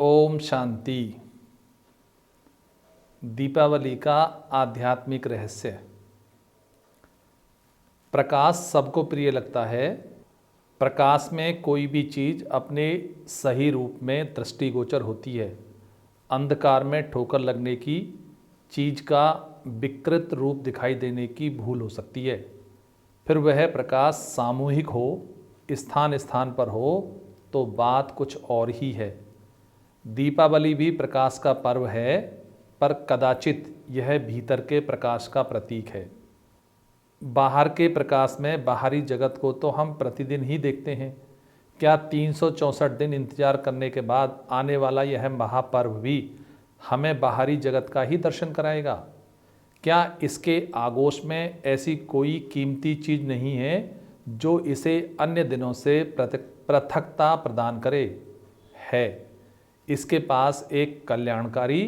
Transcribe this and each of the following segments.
ओम शांति। दीपावली का आध्यात्मिक रहस्य। प्रकाश सबको प्रिय लगता है। प्रकाश में कोई भी चीज़ अपने सही रूप में दृष्टिगोचर होती है। अंधकार में ठोकर लगने की चीज़ का विकृत रूप दिखाई देने की भूल हो सकती है। फिर वह प्रकाश सामूहिक हो, स्थान स्थान पर हो तो बात कुछ और ही है। दीपावली भी प्रकाश का पर्व है, पर कदाचित यह भीतर के प्रकाश का प्रतीक है। बाहर के प्रकाश में बाहरी जगत को तो हम प्रतिदिन ही देखते हैं। क्या 364 दिन इंतजार करने के बाद आने वाला यह महापर्व भी हमें बाहरी जगत का ही दर्शन कराएगा? क्या इसके आगोश में ऐसी कोई कीमती चीज़ नहीं है जो इसे अन्य दिनों से पृथकता प्रदान करे? है। इसके पास एक कल्याणकारी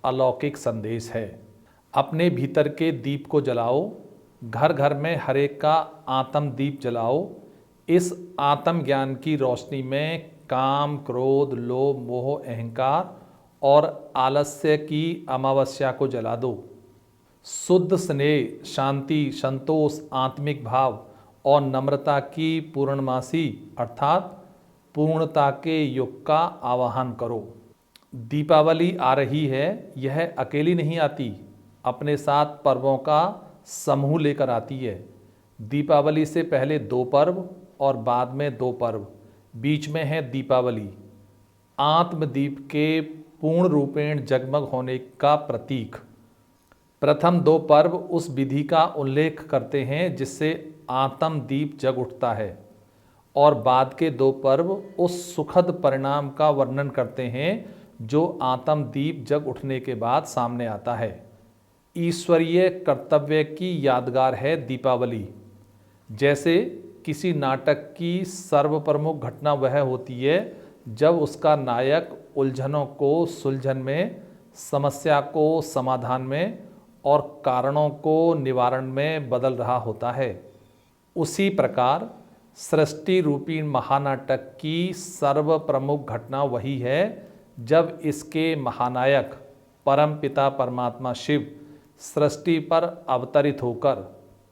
अलौकिक संदेश है। अपने भीतर के दीप को जलाओ। घर घर में हर एक का आत्म दीप जलाओ। इस आत्म ज्ञान की रोशनी में काम, क्रोध, लोभ, मोह, अहंकार और आलस्य की अमावस्या को जला दो। शुद्ध स्नेह, शांति, संतोष, आत्मिक भाव और नम्रता की पूर्णमासी अर्थात पूर्णता के युग का आवाहन करो। दीपावली आ रही है, यह अकेली नहीं आती, अपने साथ पर्वों का समूह लेकर आती है। दीपावली से पहले 2 पर्व और बाद में 2 पर्व, बीच में है दीपावली। आत्मदीप के पूर्ण रूपेण जगमग होने का प्रतीक। प्रथम 2 पर्व उस विधि का उल्लेख करते हैं जिससे आत्मदीप जग उठता है, और बाद के 2 पर्व उस सुखद परिणाम का वर्णन करते हैं जो आत्मदीप जग उठने के बाद सामने आता है। ईश्वरीय कर्तव्य की यादगार है दीपावली। जैसे किसी नाटक की सर्वप्रमुख घटना वह होती है जब उसका नायक उलझनों को सुलझन में, समस्या को समाधान में और कारणों को निवारण में बदल रहा होता है। उसी प्रकार सृष्टि रूपी महानाटक की सर्व प्रमुख घटना वही है जब इसके महानायक परम पिता परमात्मा शिव सृष्टि पर अवतरित होकर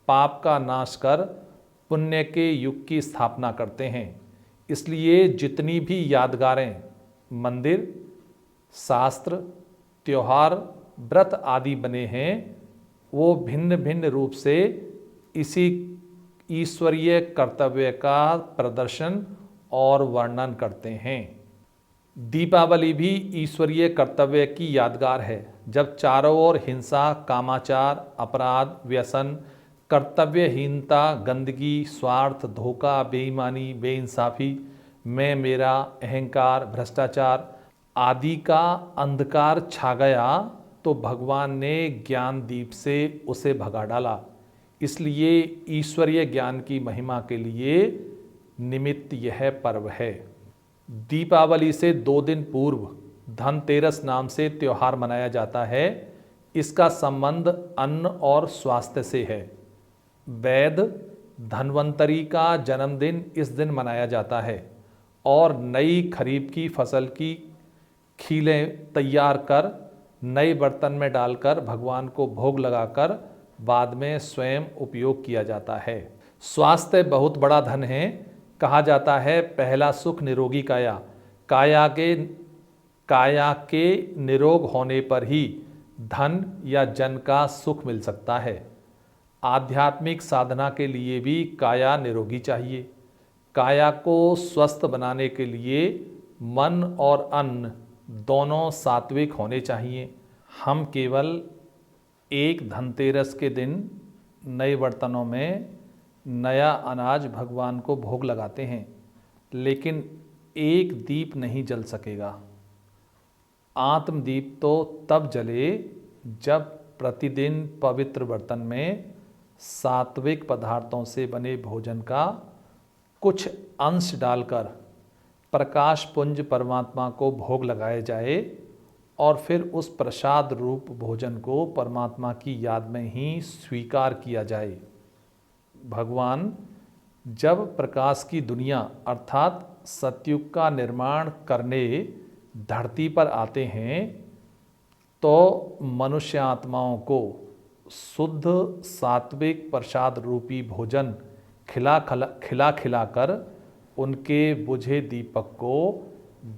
पाप का नाश कर पुण्य के युग की स्थापना करते हैं। इसलिए जितनी भी यादगारें, मंदिर, शास्त्र, त्योहार, व्रत आदि बने हैं वो भिन्न भिन्न रूप से इसी ईश्वरीय कर्तव्य का प्रदर्शन और वर्णन करते हैं। दीपावली भी ईश्वरीय कर्तव्य की यादगार है। जब चारों ओर हिंसा, कामाचार, अपराध, व्यसन, कर्तव्यहीनता, गंदगी, स्वार्थ, धोखा, बेईमानी, बेइंसाफी, मैं मेरा, अहंकार, भ्रष्टाचार आदि का अंधकार छा गया तो भगवान ने ज्ञान दीप से उसे भगा डाला। इसलिए ईश्वरीय ज्ञान की महिमा के लिए निमित्त यह पर्व है। दीपावली से 2 दिन पूर्व धनतेरस नाम से त्यौहार मनाया जाता है। इसका संबंध अन्न और स्वास्थ्य से है। वैद धन्वंतरी का जन्मदिन इस दिन मनाया जाता है और नई खरीफ की फसल की खीलें तैयार कर नए बर्तन में डालकर भगवान को भोग लगाकर बाद में स्वयं उपयोग किया जाता है। स्वास्थ्य बहुत बड़ा धन है। कहा जाता है पहला सुख निरोगी काया। काया के निरोग होने पर ही धन या जन का सुख मिल सकता है। आध्यात्मिक साधना के लिए भी काया निरोगी चाहिए। काया को स्वस्थ बनाने के लिए मन और अन्न दोनों सात्विक होने चाहिए। हम केवल एक धनतेरस के दिन नए बर्तनों में नया अनाज भगवान को भोग लगाते हैं, लेकिन एक दीप नहीं जल सकेगा। आत्मदीप तो तब जले जब प्रतिदिन पवित्र बर्तन में सात्विक पदार्थों से बने भोजन का कुछ अंश डालकर प्रकाश पुंज परमात्मा को भोग लगाया जाए और फिर उस प्रसाद रूप भोजन को परमात्मा की याद में ही स्वीकार किया जाए। भगवान जब प्रकाश की दुनिया अर्थात सतयुग का निर्माण करने धरती पर आते हैं तो मनुष्य आत्माओं को शुद्ध सात्विक प्रसाद रूपी भोजन खिला कर उनके बुझे दीपक को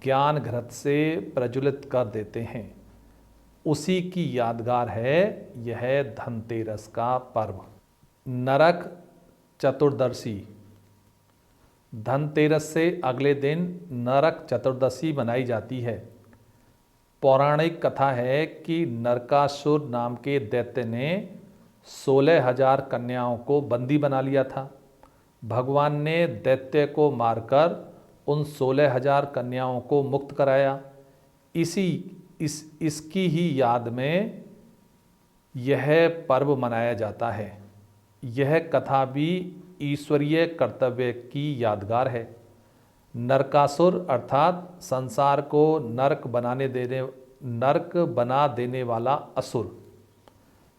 ज्ञान घृत से प्रज्वलित कर देते हैं। उसी की यादगार है यह धनतेरस का पर्व। नरक चतुर्दशी। धनतेरस से अगले दिन नरक चतुर्दशी मनाई जाती है। पौराणिक कथा है कि नरकासुर नाम के दैत्य ने 16,000 कन्याओं को बंदी बना लिया था। भगवान ने दैत्य को मारकर उन 16,000 कन्याओं को मुक्त कराया। इसकी ही याद में यह पर्व मनाया जाता है। यह कथा भी ईश्वरीय कर्तव्य की यादगार है। नरकासुर अर्थात संसार को नरक बना देने वाला असुर,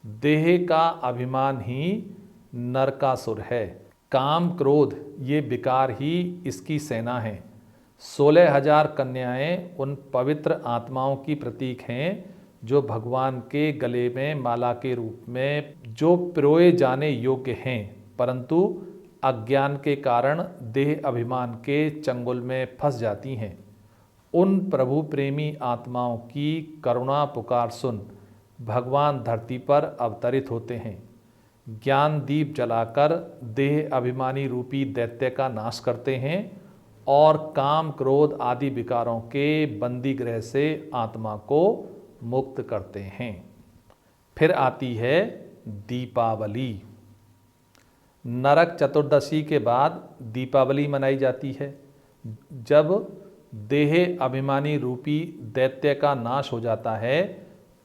देह का अभिमान ही नरकासुर है। काम क्रोध ये विकार ही इसकी सेना है। 16,000 कन्याएं उन पवित्र आत्माओं की प्रतीक हैं जो भगवान के गले में माला के रूप में जो पिरोए जाने योग्य हैं, परंतु अज्ञान के कारण देह अभिमान के चंगुल में फंस जाती हैं। उन प्रभु प्रेमी आत्माओं की करुणा पुकार सुन भगवान धरती पर अवतरित होते हैं। ज्ञान दीप जलाकर देह अभिमानी रूपी दैत्य का नाश करते हैं और काम क्रोध आदि विकारों के बंदी गृह से आत्मा को मुक्त करते हैं। फिर आती है दीपावली। नरक चतुर्दशी के बाद दीपावली मनाई जाती है, जब देह अभिमानी रूपी दैत्य का नाश हो जाता है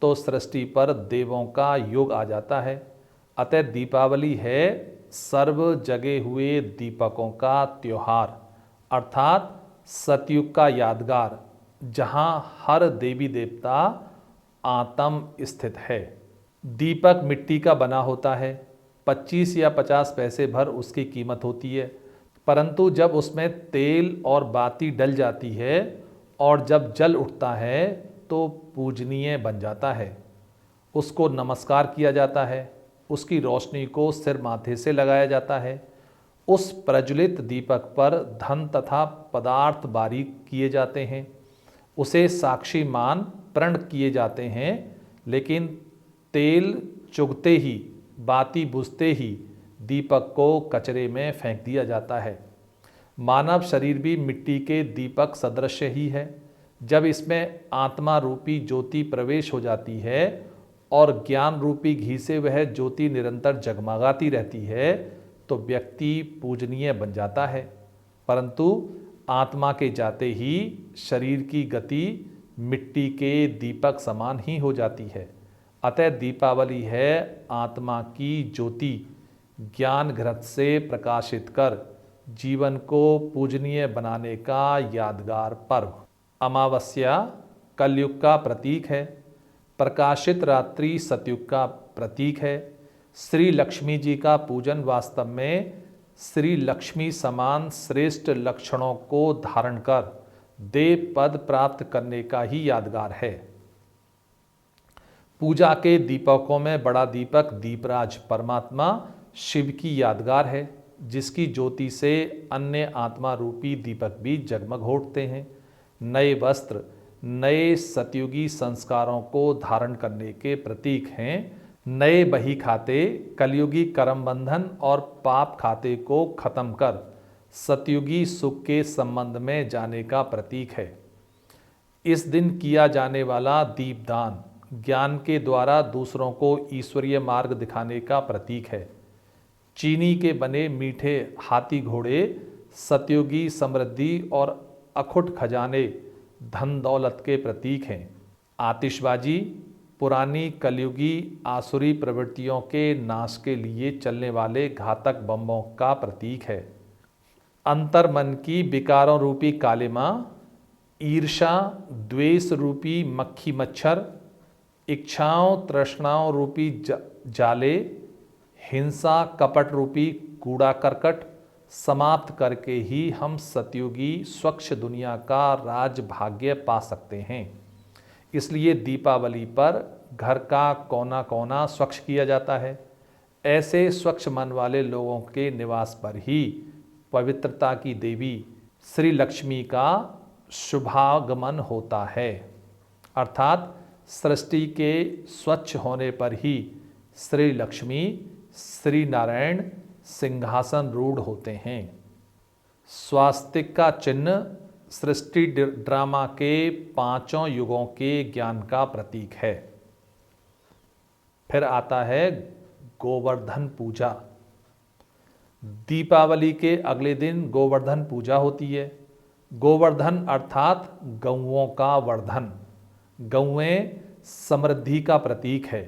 तो सृष्टि पर देवों का योग आ जाता है। अतः दीपावली है सर्व जगे हुए दीपकों का त्योहार, अर्थात सतयुग का यादगार, जहाँ हर देवी देवता आत्म स्थित है। दीपक मिट्टी का बना होता है। 25 या 50 पैसे भर उसकी कीमत होती है, परंतु जब उसमें तेल और बाती डल जाती है और जब जल उठता है तो पूजनीय बन जाता है। उसको नमस्कार किया जाता है। उसकी रोशनी को सिर माथे से लगाया जाता है। उस प्रज्वलित दीपक पर धन तथा पदार्थ बारीक किए जाते हैं। उसे साक्षी मान प्रण किए जाते हैं, लेकिन तेल चुगते ही, बाती बुझते ही दीपक को कचरे में फेंक दिया जाता है। मानव शरीर भी मिट्टी के दीपक सदृश ही है। जब इसमें आत्मा रूपी ज्योति प्रवेश हो जाती है और ज्ञान रूपी घी से वह ज्योति निरंतर जगमगाती रहती है तो व्यक्ति पूजनीय बन जाता है। परंतु आत्मा के जाते ही शरीर की गति मिट्टी के दीपक समान ही हो जाती है। अतः दीपावली है आत्मा की ज्योति ज्ञान घृत से प्रकाशित कर जीवन को पूजनीय बनाने का यादगार पर्व। अमावस्या कलयुग का प्रतीक है। प्रकाशित रात्रि सतयुग का प्रतीक है। श्री लक्ष्मी जी का पूजन वास्तव में श्री लक्ष्मी समान श्रेष्ठ लक्षणों को धारण कर देव पद प्राप्त करने का ही यादगार है। पूजा के दीपकों में बड़ा दीपक दीपराज परमात्मा शिव की यादगार है, जिसकी ज्योति से अन्य आत्मा रूपी दीपक भी जगमग उठते हैं। नए वस्त्र नए सतयुगी संस्कारों को धारण करने के प्रतीक हैं। नए बही खाते कलयुगी कर्म बंधन और पाप खाते को खत्म कर सतयुगी सुख के संबंध में जाने का प्रतीक है। इस दिन किया जाने वाला दीपदान ज्ञान के द्वारा दूसरों को ईश्वरीय मार्ग दिखाने का प्रतीक है। चीनी के बने मीठे हाथी घोड़े सतयुगी समृद्धि और अखुट खजाने धन दौलत के प्रतीक हैं। आतिशबाजी पुरानी कलयुगी आसुरी प्रवृत्तियों के नाश के लिए चलने वाले घातक बमों का प्रतीक है। अंतर्मन की विकारों रूपी कालिमा, ईर्षा द्वेष रूपी मक्खी मच्छर, इच्छाओं तृष्णाओं रूपी जाले, हिंसा कपट रूपी कूड़ा करकट, समाप्त करके ही हम सतयुगी स्वच्छ दुनिया का राजभाग्य पा सकते हैं। इसलिए दीपावली पर घर का कोना कोना स्वच्छ किया जाता है। ऐसे स्वच्छ मन वाले लोगों के निवास पर ही पवित्रता की देवी श्री लक्ष्मी का शुभागमन होता है। अर्थात सृष्टि के स्वच्छ होने पर ही श्री लक्ष्मी श्री नारायण सिंहासन रूढ़ होते हैं। स्वास्तिक का चिन्ह सृष्टि ड्रामा के 5 युगों के ज्ञान का प्रतीक है। फिर आता है गोवर्धन पूजा। दीपावली के अगले दिन गोवर्धन पूजा होती है। गोवर्धन अर्थात गौओं का वर्धन। गौएं समृद्धि का प्रतीक है।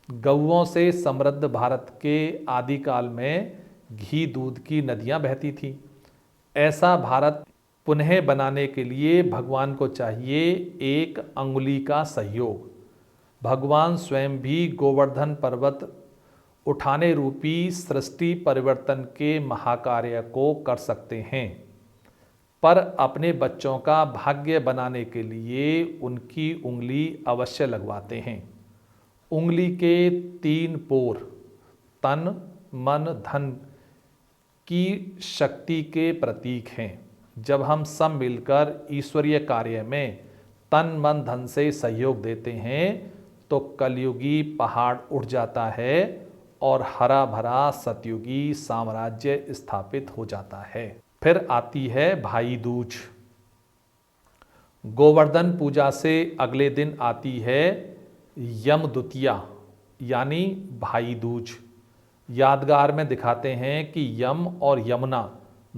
गौओं से समृद्ध भारत के आदिकाल में घी दूध की नदियां बहती थीं। ऐसा भारत पुनः बनाने के लिए भगवान को चाहिए एक अंगुली का सहयोग। भगवान स्वयं भी गोवर्धन पर्वत उठाने रूपी सृष्टि परिवर्तन के महाकार्य को कर सकते हैं, पर अपने बच्चों का भाग्य बनाने के लिए उनकी उंगली अवश्य लगवाते हैं। उंगली के 3 पोर तन मन धन की शक्ति के प्रतीक हैं। जब हम सब मिलकर ईश्वरीय कार्य में तन मन धन से सहयोग देते हैं तो कलयुगी पहाड़ उठ जाता है और हरा भरा सतयुगी साम्राज्य स्थापित हो जाता है। फिर आती है भाई दूज। गोवर्धन पूजा से अगले दिन आती है यम द्वितीया यानी भाई दूज। यादगार में दिखाते हैं कि यम और यमुना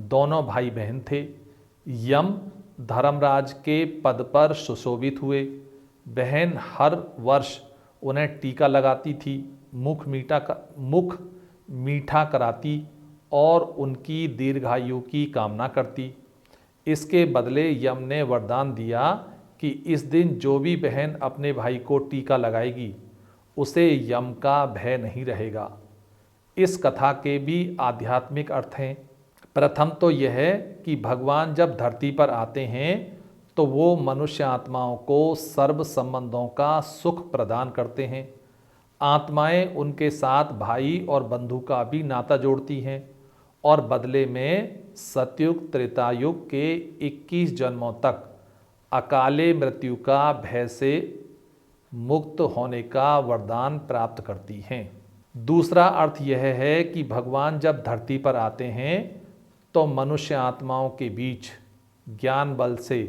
दोनों भाई बहन थे। यम धर्मराज के पद पर सुशोभित हुए। बहन हर वर्ष उन्हें टीका लगाती थी, मुख मीठा कराती और उनकी दीर्घायु की कामना करती। इसके बदले यम ने वरदान दिया कि इस दिन जो भी बहन अपने भाई को टीका लगाएगी उसे यम का भय नहीं रहेगा। इस कथा के भी आध्यात्मिक अर्थ हैं। प्रथम तो यह है कि भगवान जब धरती पर आते हैं तो वो मनुष्य आत्माओं को सर्व संबंधों का सुख प्रदान करते हैं। आत्माएं उनके साथ भाई और बंधु का भी नाता जोड़ती हैं और बदले में सतयुग त्रेतायुग के 21 जन्मों तक अकाले मृत्यु का भय से मुक्त होने का वरदान प्राप्त करती हैं। दूसरा अर्थ यह है कि भगवान जब धरती पर आते हैं तो मनुष्य आत्माओं के बीच ज्ञान बल से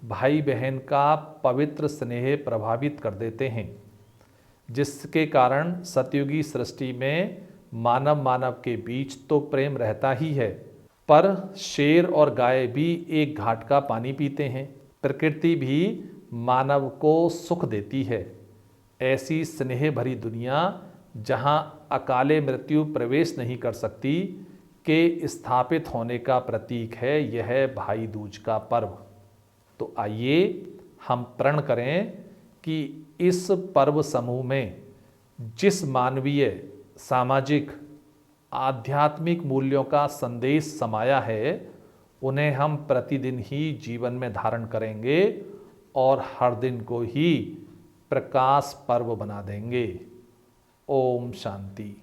भाई बहन का पवित्र स्नेह प्रभावित कर देते हैं, जिसके कारण सतयुगी सृष्टि में मानव के बीच तो प्रेम रहता ही है, पर शेर और गाय भी एक घाट का पानी पीते हैं। प्रकृति भी मानव को सुख देती है। ऐसी स्नेह भरी दुनिया जहां अकाले मृत्यु प्रवेश नहीं कर सकती के स्थापित होने का प्रतीक है यह भाई दूज का पर्व। तो आइए हम प्रण करें कि इस पर्व समूह में जिस मानवीय, सामाजिक, आध्यात्मिक मूल्यों का संदेश समाया है उन्हें हम प्रतिदिन ही जीवन में धारण करेंगे और हर दिन को ही प्रकाश पर्व बना देंगे। ओम शांति।